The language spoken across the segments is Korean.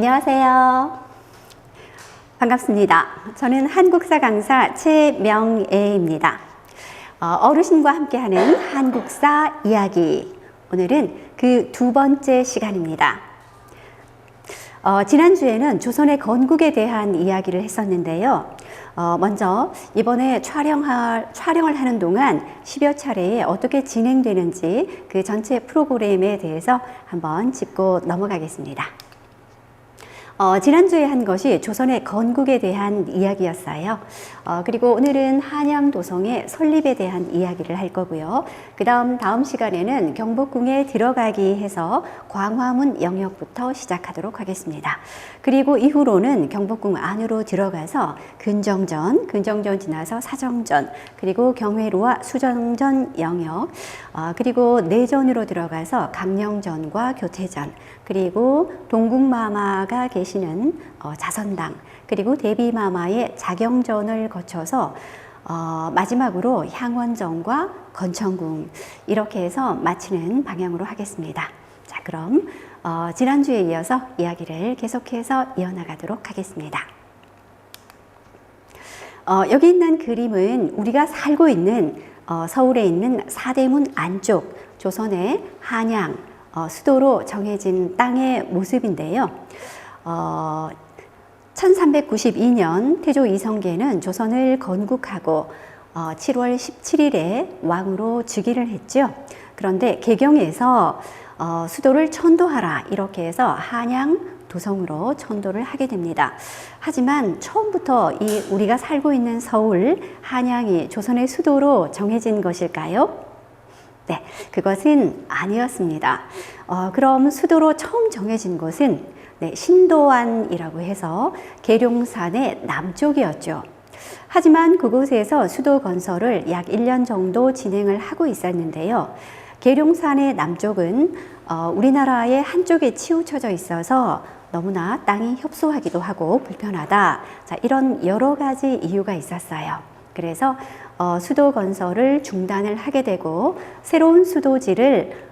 안녕하세요. 반갑습니다. 저는 한국사 강사 최명애입니다. 어르신과 함께하는 한국사 이야기. 오늘은 그 두 번째 시간입니다. 지난주에는 조선의 건국에 대한 이야기를 했었는데요. 먼저 이번에 촬영을 하는 동안 10여 차례에 어떻게 진행되는지 그 전체 프로그램에 대해서 한번 짚고 넘어가겠습니다. 지난주에 한 것이 조선의 건국에 대한 이야기였어요. 그리고 오늘은 한양도성의 설립에 대한 이야기를 할 거고요. 다음 시간에는 경복궁에 들어가기 해서 광화문 영역부터 시작하도록 하겠습니다. 그리고 이후로는 경복궁 안으로 들어가서 근정전 지나서 사정전, 그리고 경회로와 수정전 영역, 그리고 내전으로 들어가서 강령전과 교태전, 그리고 동국마마가 계시는 자선당, 그리고 대비마마의 자경전을 거쳐서 마지막으로 향원전과 건천궁, 이렇게 해서 마치는 방향으로 하겠습니다. 자, 그럼 지난주에 이어서 이야기를 계속해서 이어나가도록 하겠습니다. 여기 있는 그림은 우리가 살고 있는 서울에 있는 사대문 안쪽 조선의 한양 수도로 정해진 땅의 모습인데요. 1392년 태조 이성계는 조선을 건국하고 7월 17일에 왕으로 즉위를 했죠. 그런데 개경에서 수도를 천도하라 이렇게 해서 한양 도성으로 천도를 하게 됩니다. 하지만 처음부터 우리가 살고 있는 서울 한양이 조선의 수도로 정해진 것일까요? 네, 그것은 아니었습니다. 그럼 수도로 처음 정해진 곳은 신도안이라고 해서 계룡산의 남쪽이었죠. 하지만 그곳에서 수도 건설을 약 1년 정도 진행을 하고 있었는데요. 계룡산의 남쪽은 우리나라의 한쪽에 치우쳐져 있어서 너무나 땅이 협소하기도 하고 불편하다. 자, 이런 여러 가지 이유가 있었어요. 그래서 수도 건설을 중단을 하게 되고 새로운 수도지를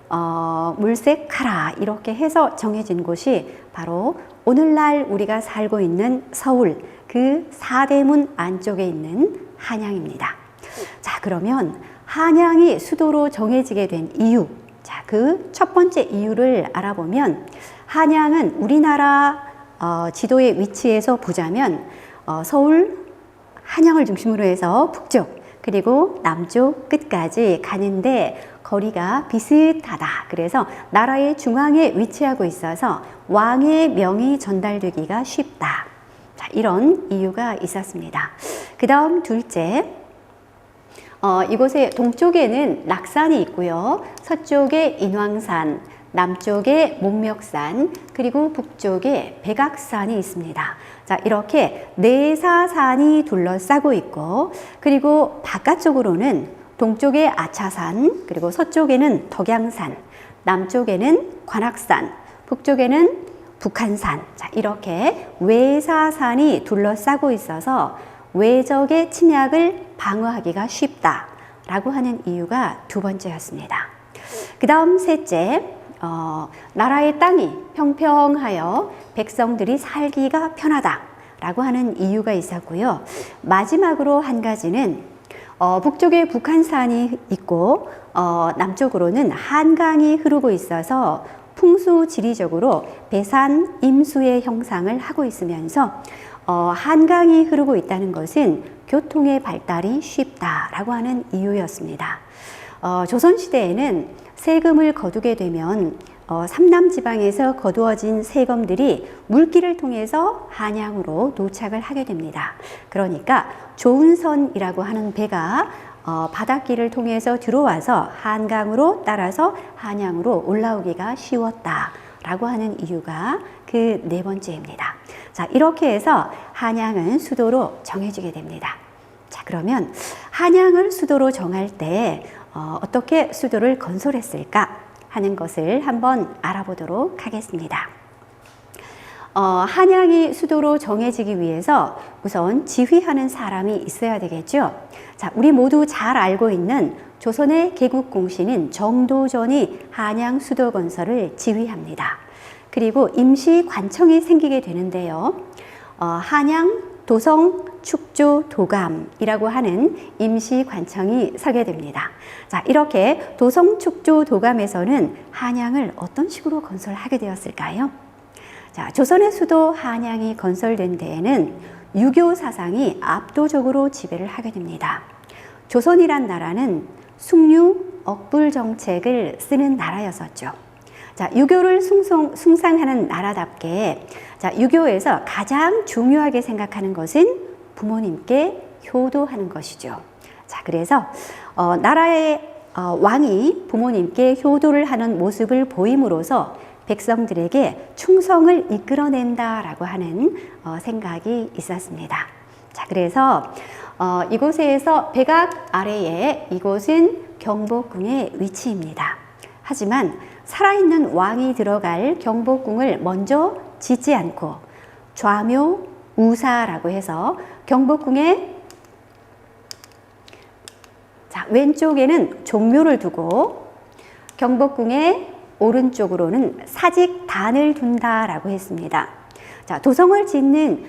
물색하라 이렇게 해서 정해진 곳이 바로 오늘날 우리가 살고 있는 서울 그 사대문 안쪽에 있는 한양입니다. 자, 그러면 한양이 수도로 정해지게 된 이유, 자, 그 첫 번째 이유를 알아보면 한양은 우리나라 지도의 위치에서 보자면 서울 한양을 중심으로 해서 북쪽 그리고 남쪽 끝까지 가는데 거리가 비슷하다. 그래서 나라의 중앙에 위치하고 있어서 왕의 명이 전달되기가 쉽다. 자, 이런 이유가 있었습니다. 그 다음 둘째, 이곳의 동쪽에는 낙산이 있고요. 서쪽에 인왕산, 남쪽에 목멱산, 그리고 북쪽에 백악산이 있습니다. 자, 이렇게 내사산이 둘러싸고 있고, 그리고 바깥쪽으로는 동쪽에 아차산, 그리고 서쪽에는 덕양산, 남쪽에는 관악산, 북쪽에는 북한산. 자, 이렇게 외사산이 둘러싸고 있어서 외적의 침략을 방어하기가 쉽다라고 하는 이유가 두 번째였습니다. 그 다음 셋째, 나라의 땅이 평평하여 백성들이 살기가 편하다라고 하는 이유가 있었고요. 마지막으로 한 가지는 북쪽에 북한산이 있고 남쪽으로는 한강이 흐르고 있어서 풍수지리적으로 배산, 임수의 형상을 하고 있으면서 한강이 흐르고 있다는 것은 교통의 발달이 쉽다라고 하는 이유였습니다. 조선시대에는 세금을 거두게 되면 삼남 지방에서 거두어진 세금들이 물길을 통해서 한양으로 도착을 하게 됩니다. 그러니까 조은선이라고 하는 배가 바닷길을 통해서 들어와서 한강으로 따라서 한양으로 올라오기가 쉬웠다라고 하는 이유가 그 네 번째입니다. 자, 이렇게 해서 한양은 수도로 정해지게 됩니다. 자, 그러면 한양을 수도로 정할 때 어떻게 수도를 건설했을까 하는 것을 한번 알아보도록 하겠습니다. 한양이 수도로 정해지기 위해서 우선 지휘하는 사람이 있어야 되겠죠. 자, 우리 모두 잘 알고 있는 조선의 개국공신인 정도전이 한양 수도 건설을 지휘합니다. 그리고 임시 관청이 생기게 되는데요. 한양 도성 축조 도감이라고 하는 임시 관청이 서게 됩니다. 자, 이렇게 도성 축조 도감에서는 한양을 어떤 식으로 건설하게 되었을까요? 자, 조선의 수도 한양이 건설된 데에는 유교 사상이 압도적으로 지배를 하게 됩니다. 조선이란 나라는 숭유 억불 정책을 쓰는 나라였었죠. 자, 유교를 숭상하는 나라답게, 자, 유교에서 가장 중요하게 생각하는 것은 부모님께 효도하는 것이죠. 자, 그래서 나라의 왕이 부모님께 효도를 하는 모습을 보임으로써 백성들에게 충성을 이끌어낸다라고 하는 생각이 있었습니다. 자, 그래서 이곳에서 백악 아래에 이곳은 경복궁의 위치입니다. 하지만 살아있는 왕이 들어갈 경복궁을 먼저 짓지 않고 좌묘 우사라고 해서 경복궁의 왼쪽에는 종묘를 두고 경복궁의 오른쪽으로는 사직단을 둔다라고 했습니다. 자, 도성을 짓는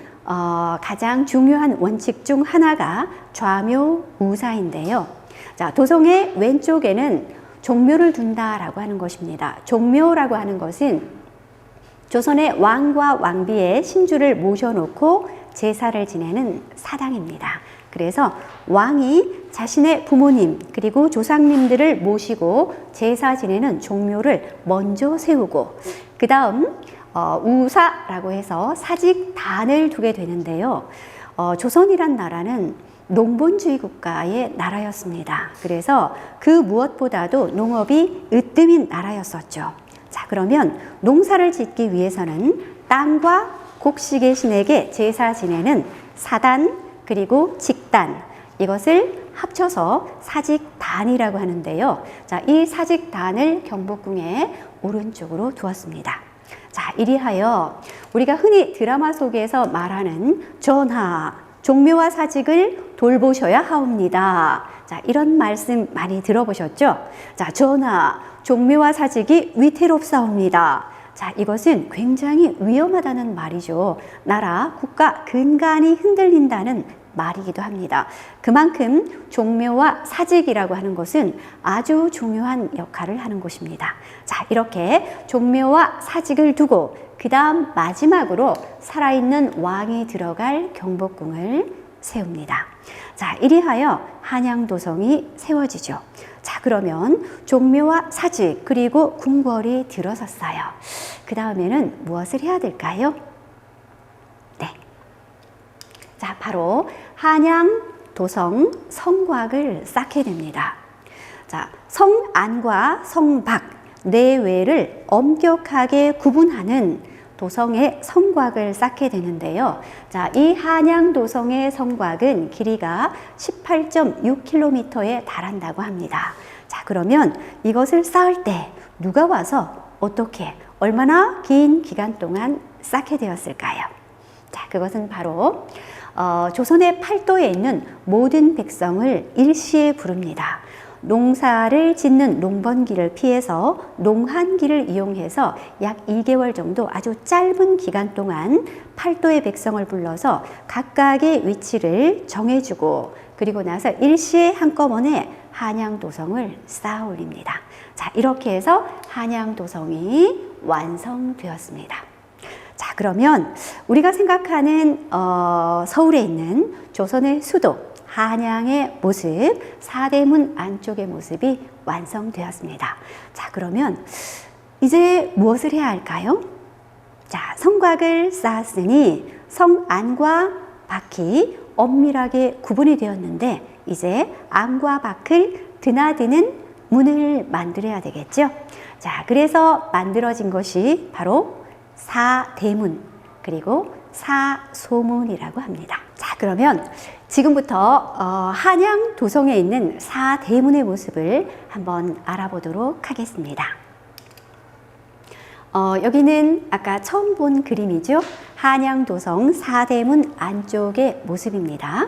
가장 중요한 원칙 중 하나가 좌묘 우사인데요. 자, 도성의 왼쪽에는 종묘를 둔다라고 하는 것입니다. 종묘라고 하는 것은 조선의 왕과 왕비의 신주를 모셔놓고 제사를 지내는 사당입니다. 그래서 왕이 자신의 부모님 그리고 조상님들을 모시고 제사 지내는 종묘를 먼저 세우고 그 다음 우사라고 해서 사직단을 두게 되는데요. 조선이란 나라는 농본주의 국가의 나라였습니다. 그래서 그 무엇보다도 농업이 으뜸인 나라였었죠. 자, 그러면 농사를 짓기 위해서는 땅과 곡식의 신에게 제사 지내는 사단 그리고 직단, 이것을 합쳐서 사직단이라고 하는데요. 자, 이 사직단을 경복궁의 오른쪽으로 두었습니다. 자, 이리하여 우리가 흔히 드라마 속에서 말하는 전하, 종묘와 사직을 돌보셔야 하옵니다. 자, 이런 말씀 많이 들어보셨죠? 자, 전하, 종묘와 사직이 위태롭사옵니다. 자, 이것은 굉장히 위험하다는 말이죠. 나라, 국가 근간이 흔들린다는 말이기도 합니다. 그만큼 종묘와 사직이라고 하는 것은 아주 중요한 역할을 하는 곳입니다. 자, 이렇게 종묘와 사직을 두고 그 다음 마지막으로 살아있는 왕이 들어갈 경복궁을 세웁니다. 자, 이리하여 한양도성이 세워지죠. 자, 그러면 종묘와 사직 그리고 궁궐이 들어섰어요. 그 다음에는 무엇을 해야 될까요? 네. 자, 바로 한양도성 성곽을 쌓게 됩니다. 자, 성 안과 성 밖, 내외를 엄격하게 구분하는 도성의 성곽을 쌓게 되는데요. 자, 이 한양도성의 성곽은 길이가 18.6km에 달한다고 합니다. 자, 그러면 이것을 쌓을 때 누가 와서 어떻게 얼마나 긴 기간 동안 쌓게 되었을까요? 자, 그것은 바로 조선의 팔도에 있는 모든 백성을 일시에 부릅니다. 농사를 짓는 농번기를 피해서 농한기를 이용해서 약 2개월 정도 아주 짧은 기간 동안 팔도의 백성을 불러서 각각의 위치를 정해주고 그리고 나서 일시에 한꺼번에 한양도성을 쌓아 올립니다. 자, 이렇게 해서 한양도성이 완성되었습니다. 자, 그러면 우리가 생각하는 서울에 있는 조선의 수도 한양의 모습, 사대문 안쪽의 모습이 완성되었습니다. 자, 그러면 이제 무엇을 해야 할까요? 자, 성곽을 쌓았으니 성 안과 밖이 엄밀하게 구분이 되었는데 이제 안과 밖을 드나드는 문을 만들어야 되겠죠. 자, 그래서 만들어진 것이 바로 사대문 그리고 사소문이라고 합니다. 자, 그러면 지금부터 한양 도성에 있는 사대문의 모습을 한번 알아보도록 하겠습니다. 여기는 아까 처음 본 그림이죠. 한양 도성 사대문 안쪽의 모습입니다.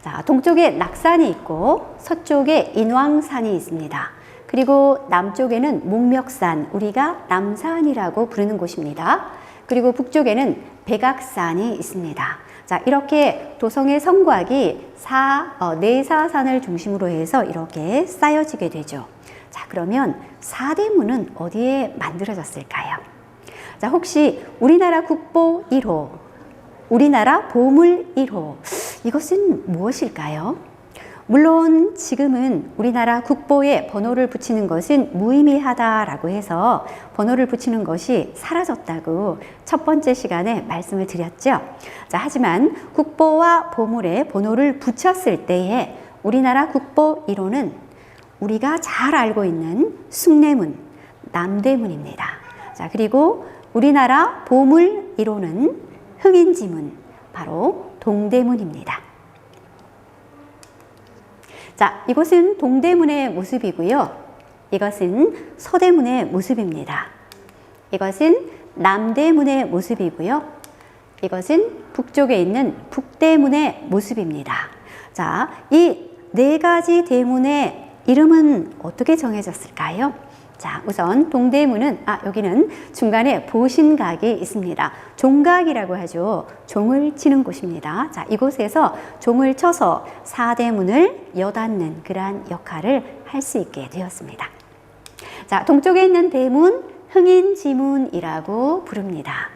자, 동쪽에 낙산이 있고 서쪽에 인왕산이 있습니다. 그리고 남쪽에는 목멱산, 우리가 남산이라고 부르는 곳입니다. 그리고 북쪽에는 백악산이 있습니다. 자, 이렇게 도성의 성곽이 내사산을 중심으로 해서 이렇게 쌓여지게 되죠. 자, 그러면 사대문은 어디에 만들어졌을까요? 자, 혹시 우리나라 국보 1호, 우리나라 보물 1호, 이것은 무엇일까요? 물론 지금은 우리나라 국보에 번호를 붙이는 것은 무의미하다라고 해서 번호를 붙이는 것이 사라졌다고 첫 번째 시간에 말씀을 드렸죠. 자, 하지만 국보와 보물에 번호를 붙였을 때에 우리나라 국보 1호는 우리가 잘 알고 있는 숭례문, 남대문입니다. 자, 그리고 우리나라 보물 1호는 흥인지문, 바로 동대문입니다. 자, 이곳은 동대문의 모습이고요. 이것은 서대문의 모습입니다. 이것은 남대문의 모습이고요. 이것은 북쪽에 있는 북대문의 모습입니다. 자, 이 네 가지 대문의 이름은 어떻게 정해졌을까요? 자, 우선 동대문은 여기는 중간에 보신각이 있습니다. 종각이라고 하죠. 종을 치는 곳입니다. 자, 이곳에서 종을 쳐서 사대문을 여닫는 그러한 역할을 할 수 있게 되었습니다. 자, 동쪽에 있는 대문 흥인지문이라고 부릅니다.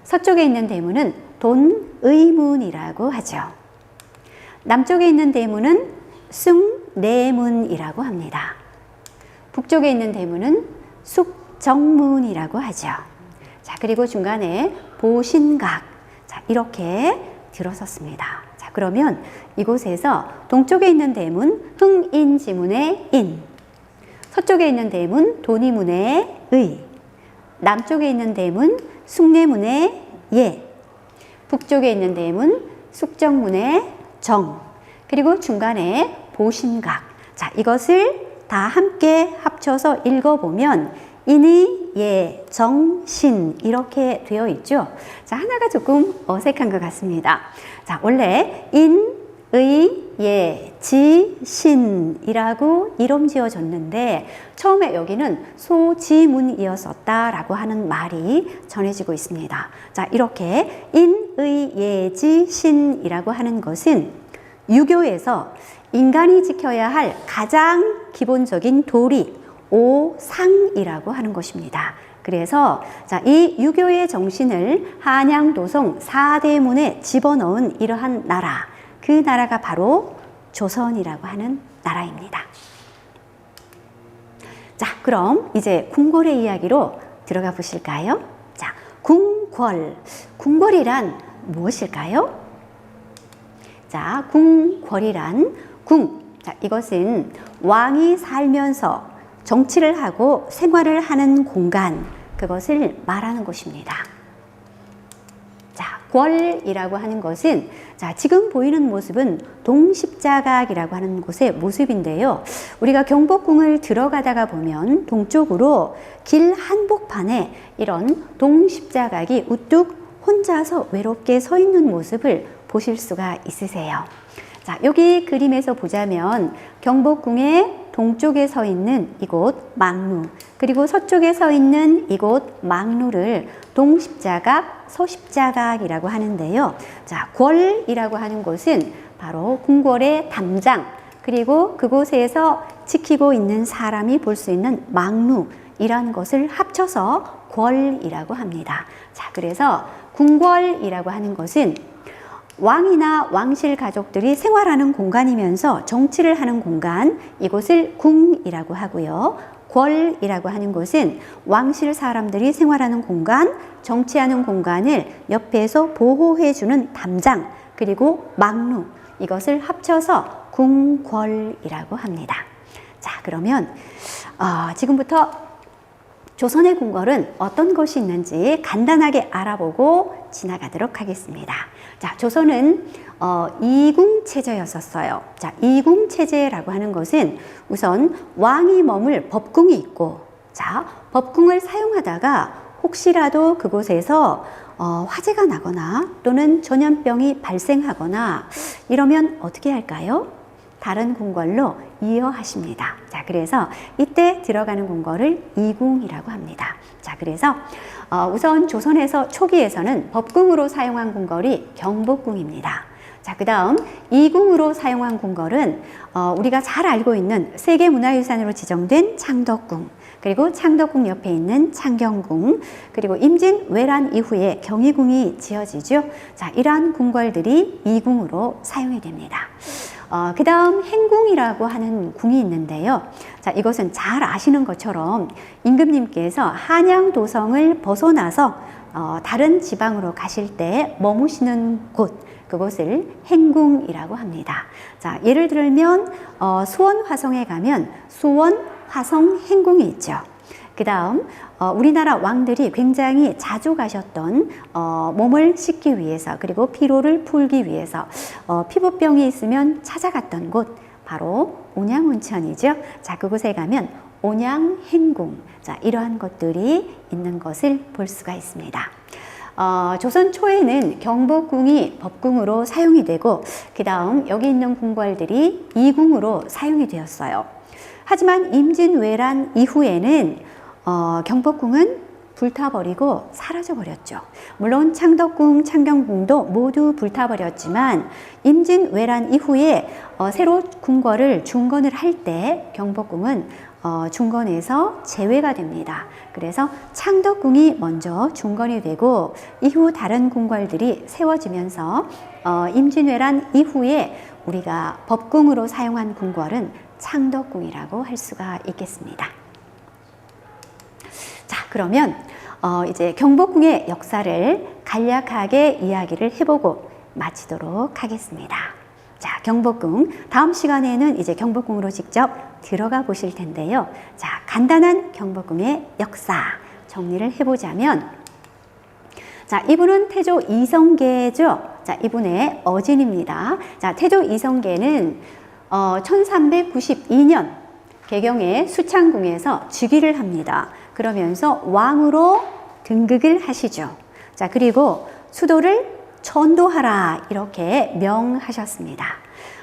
서쪽에 있는 대문은 돈의문이라고 하죠. 남쪽에 있는 대문은 숭례문이라고 합니다. 북쪽에 있는 대문은 숙정문이라고 하죠. 자, 그리고 중간에 보신각. 자, 이렇게 들어섰습니다. 자, 그러면 이곳에서 동쪽에 있는 대문 흥인지문의 인, 서쪽에 있는 대문 돈이문의 의, 남쪽에 있는 대문 숭례문의 예, 북쪽에 있는 대문 숙정문의 정, 그리고 중간에 보신각. 자, 이것을 다 함께 합쳐서 읽어보면 인의, 예, 정, 신 이렇게 되어 있죠. 자, 하나가 조금 어색한 것 같습니다. 자, 원래 인, 의, 예, 지, 신이라고 이름 지어졌는데 처음에 여기는 소지문이었었다라고 하는 말이 전해지고 있습니다. 자, 이렇게 인, 의, 예, 지, 신이라고 하는 것은 유교에서 인간이 지켜야 할 가장 기본적인 도리, 오상이라고 하는 것입니다. 그래서 자, 이 유교의 정신을 한양도성 사대문에 집어넣은 이러한 나라, 그 나라가 바로 조선이라고 하는 나라입니다. 자, 그럼 이제 궁궐의 이야기로 들어가 보실까요? 자, 궁궐. 궁궐이란 무엇일까요? 자, 궁궐이란 자, 이것은 왕이 살면서 정치를 하고 생활을 하는 공간, 그것을 말하는 곳입니다. 자, 궐이라고 하는 것은 자, 지금 보이는 모습은 동십자각이라고 하는 곳의 모습인데요. 우리가 경복궁을 들어가다가 보면 동쪽으로 길 한복판에 이런 동십자각이 우뚝 혼자서 외롭게 서 있는 모습을 보실 수가 있으세요. 자, 여기 그림에서 보자면 경복궁의 동쪽에 서 있는 이곳 망루, 그리고 서쪽에 서 있는 이곳 망루를 동십자각, 서십자각이라고 하는데요. 자, 궐이라고 하는 곳은 바로 궁궐의 담장, 그리고 그곳에서 지키고 있는 사람이 볼 수 있는 망루이라는 것을 합쳐서 궐이라고 합니다. 자, 그래서 궁궐이라고 하는 것은 왕이나 왕실 가족들이 생활하는 공간이면서 정치를 하는 공간, 이곳을 궁이라고 하고요. 궐이라고 하는 곳은 왕실 사람들이 생활하는 공간, 정치하는 공간을 옆에서 보호해주는 담장, 그리고 망루, 이것을 합쳐서 궁궐이라고 합니다. 자, 그러면 지금부터 조선의 궁궐은 어떤 것이 있는지 간단하게 알아보고 지나가도록 하겠습니다. 자, 조선은 이궁체제였었어요. 자, 이궁체제라고 하는 것은 우선 왕이 머물 법궁이 있고, 자, 법궁을 사용하다가 혹시라도 그곳에서 화재가 나거나 또는 전염병이 발생하거나 이러면 어떻게 할까요? 다른 궁궐로 이어하십니다. 자, 그래서 이때 들어가는 궁궐을 이궁이라고 합니다. 자, 그래서 우선 조선에서 초기에서는 법궁으로 사용한 궁궐이 경복궁입니다. 자, 그 다음 이궁으로 사용한 궁궐은 우리가 잘 알고 있는 세계문화유산으로 지정된 창덕궁, 그리고 창덕궁 옆에 있는 창경궁, 그리고 임진 왜란 이후에 경희궁이 지어지죠. 자, 이러한 궁궐들이 이궁으로 사용이 됩니다. 그 다음 행궁이라고 하는 궁이 있는데요. 자, 이것은 잘 아시는 것처럼 임금님께서 한양도성을 벗어나서 다른 지방으로 가실 때 머무시는 곳, 그곳을 행궁이라고 합니다. 자, 예를 들면 수원 화성에 가면 수원 화성 행궁이 있죠. 그 다음 우리나라 왕들이 굉장히 자주 가셨던 몸을 씻기 위해서, 그리고 피로를 풀기 위해서 피부병이 있으면 찾아갔던 곳, 바로 온양온천이죠. 자, 그곳에 가면 온양행궁, 자, 이러한 것들이 있는 것을 볼 수가 있습니다. 조선 초에는 경복궁이 법궁으로 사용이 되고, 그 다음 여기 있는 궁궐들이 이궁으로 사용이 되었어요. 하지만 임진왜란 이후에는 경복궁은 불타버리고 사라져버렸죠. 물론 창덕궁, 창경궁도 모두 불타버렸지만 임진왜란 이후에 새로 궁궐을 중건을 할 때 경복궁은 중건에서 제외가 됩니다. 그래서 창덕궁이 먼저 중건이 되고 이후 다른 궁궐들이 세워지면서 임진왜란 이후에 우리가 법궁으로 사용한 궁궐은 창덕궁이라고 할 수가 있겠습니다. 자, 그러면 이제 경복궁의 역사를 간략하게 이야기를 해보고 마치도록 하겠습니다. 자, 경복궁, 다음 시간에는 이제 경복궁으로 직접 들어가 보실 텐데요. 자, 간단한 경복궁의 역사 정리를 해보자면, 자, 이분은 태조 이성계죠. 자, 이분의 어진입니다. 자, 태조 이성계는 1392년 개경의 수창궁에서 즉위를 합니다. 그러면서 왕으로 등극을 하시죠. 자, 그리고 수도를 전도하라 이렇게 명하셨습니다.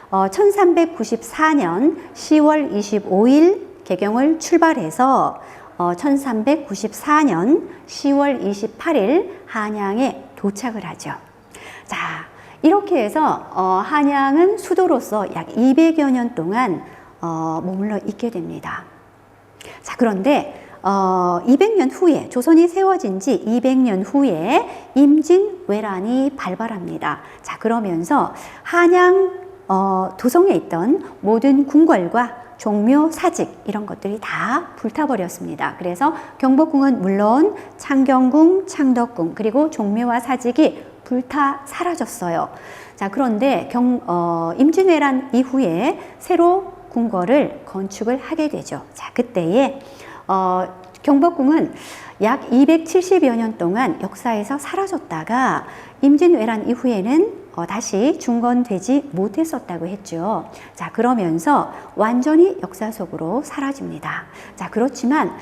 1394년 10월 25일 개경을 출발해서 1394년 10월 28일 한양에 도착을 하죠. 자, 이렇게 해서 한양은 수도로서 약 200여 년 동안 머물러 있게 됩니다. 자, 그런데 200년 후에, 조선이 세워진 지 200년 후에 임진왜란이 발발합니다. 자, 그러면서 한양 도성에 있던 모든 궁궐과 종묘, 사직 이런 것들이 다 불타버렸습니다. 그래서 경복궁은 물론 창경궁, 창덕궁, 그리고 종묘와 사직이 불타 사라졌어요. 자, 그런데 임진왜란 이후에 새로 궁궐을 건축을 하게 되죠. 자, 그때에 경복궁은 약 270여 년 동안 역사에서 사라졌다가 임진왜란 이후에는 다시 중건되지 못했었다고 했죠. 자, 그러면서 완전히 역사 속으로 사라집니다. 자, 그렇지만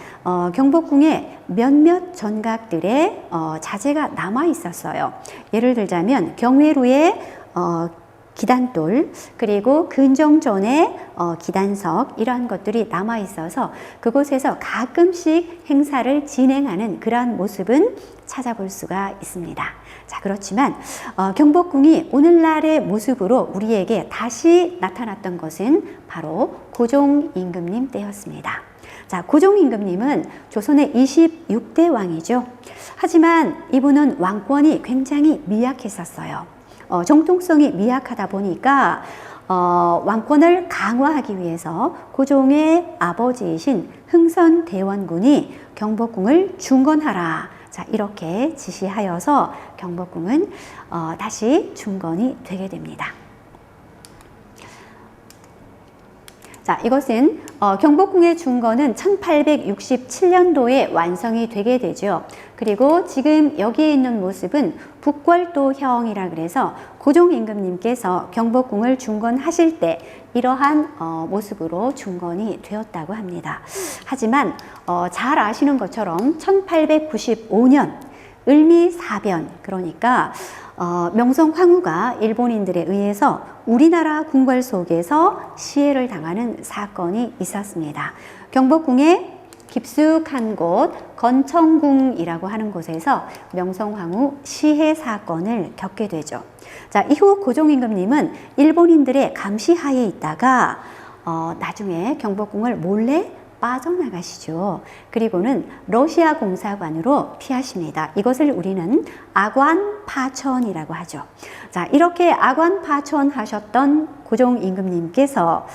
경복궁에 몇몇 전각들의 자재가 남아 있었어요. 예를 들자면 경회루의 기단돌, 그리고 근정전의 기단석, 이러한 것들이 남아 있어서 그곳에서 가끔씩 행사를 진행하는 그러한 모습은 찾아볼 수가 있습니다. 자, 그렇지만 경복궁이 오늘날의 모습으로 우리에게 다시 나타났던 것은 바로 고종 임금님 때였습니다. 자, 고종 임금님은 조선의 26대 왕이죠. 하지만 이분은 왕권이 굉장히 미약했었어요. 정통성이 미약하다 보니까 왕권을 강화하기 위해서 고종의 아버지이신 흥선대원군이 경복궁을 중건하라, 자, 이렇게 지시하여서 경복궁은 다시 중건이 되게 됩니다. 자, 이것은 경복궁의 중건은 1867년도에 완성이 되게 되죠. 그리고 지금 여기에 있는 모습은 북궐도형이라 그래서 고종 임금님께서 경복궁을 중건하실 때 이러한 모습으로 중건이 되었다고 합니다. 하지만 잘 아시는 것처럼 1895년 을미사변, 그러니까 명성황후가 일본인들에 의해서 우리나라 궁궐 속에서 시해를 당하는 사건이 있었습니다. 경복궁의 깊숙한 곳 건청궁이라고 하는 곳에서 명성황후 시해 사건을 겪게 되죠. 자, 이후 고종임금님은 일본인들의 감시하에 있다가 나중에 경복궁을 몰래 빠져나가시죠. 그리고는 러시아 공사관으로 피하십니다. 이것을 우리는 아관파천이라고 하죠. 자, 이렇게 아관파천하셨던 고종임금님께서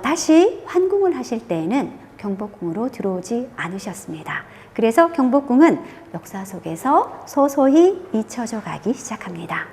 다시 환궁을 하실 때에는 경복궁으로 들어오지 않으셨습니다. 그래서 경복궁은 역사 속에서 서서히 잊혀져 가기 시작합니다.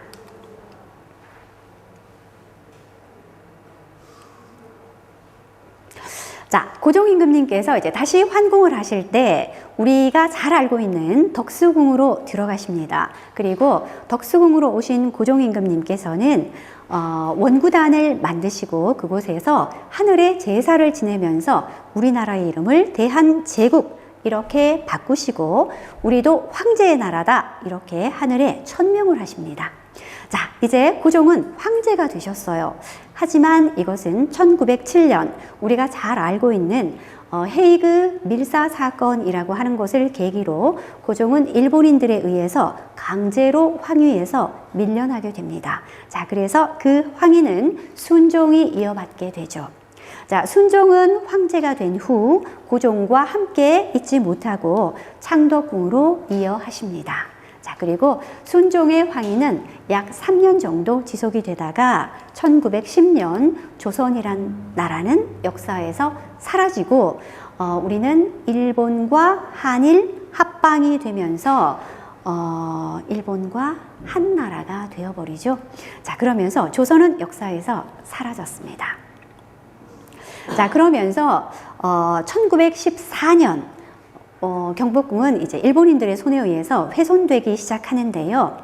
자, 고종임금님께서 이제 다시 환궁을 하실 때 우리가 잘 알고 있는 덕수궁으로 들어가십니다. 그리고 덕수궁으로 오신 고종임금님께서는 원구단을 만드시고 그곳에서 하늘의 제사를 지내면서 우리나라의 이름을 대한제국 이렇게 바꾸시고 우리도 황제의 나라다 이렇게 하늘에 천명을 하십니다. 자, 이제 고종은 황제가 되셨어요. 하지만 이것은 1907년 우리가 잘 알고 있는 헤이그 밀사 사건이라고 하는 것을 계기로 고종은 일본인들에 의해서 강제로 황위에서 밀려나게 됩니다. 자, 그래서 그 황위는 순종이 이어받게 되죠. 자, 순종은 황제가 된 후 고종과 함께 있지 못하고 창덕궁으로 이어하십니다. 자, 그리고 순종의 황위는 약 3년 정도 지속이 되다가 1910년 조선이란 나라는 역사에서 사라지고 우리는 일본과 한일 합방이 되면서 일본과 한 나라가 되어버리죠. 자, 그러면서 조선은 역사에서 사라졌습니다. 자, 그러면서 1914년 경복궁은 이제 일본인들의 손에 의해서 훼손되기 시작하는데요.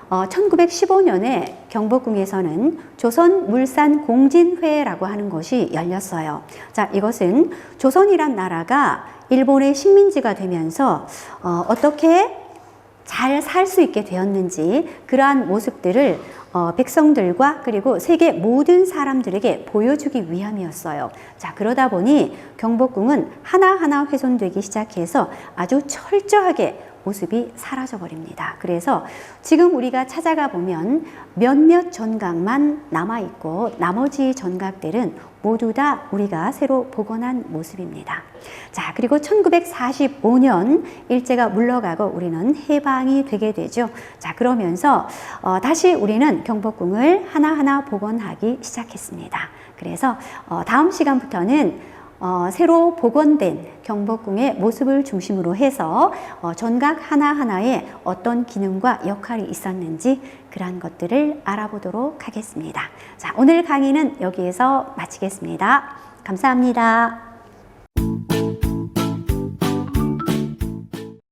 1915년에 경복궁에서는 조선물산공진회라고 하는 것이 열렸어요. 자, 이것은 조선이란 나라가 일본의 식민지가 되면서 어떻게 잘 살 수 있게 되었는지 그러한 모습들을 백성들과 그리고 세계 모든 사람들에게 보여주기 위함이었어요. 자, 그러다 보니 경복궁은 하나하나 훼손되기 시작해서 아주 철저하게 모습이 사라져 버립니다. 그래서 지금 우리가 찾아가 보면 몇몇 전각만 남아있고 나머지 전각들은 모두 다 우리가 새로 복원한 모습입니다. 자, 그리고 1945년 일제가 물러가고 우리는 해방이 되게 되죠. 자, 그러면서 다시 우리는 경복궁을 하나하나 복원하기 시작했습니다. 그래서 다음 시간부터는 새로 복원된 경복궁의 모습을 중심으로 해서 전각 하나하나에 어떤 기능과 역할이 있었는지 그러한 것들을 알아보도록 하겠습니다. 자, 오늘 강의는 여기에서 마치겠습니다. 감사합니다.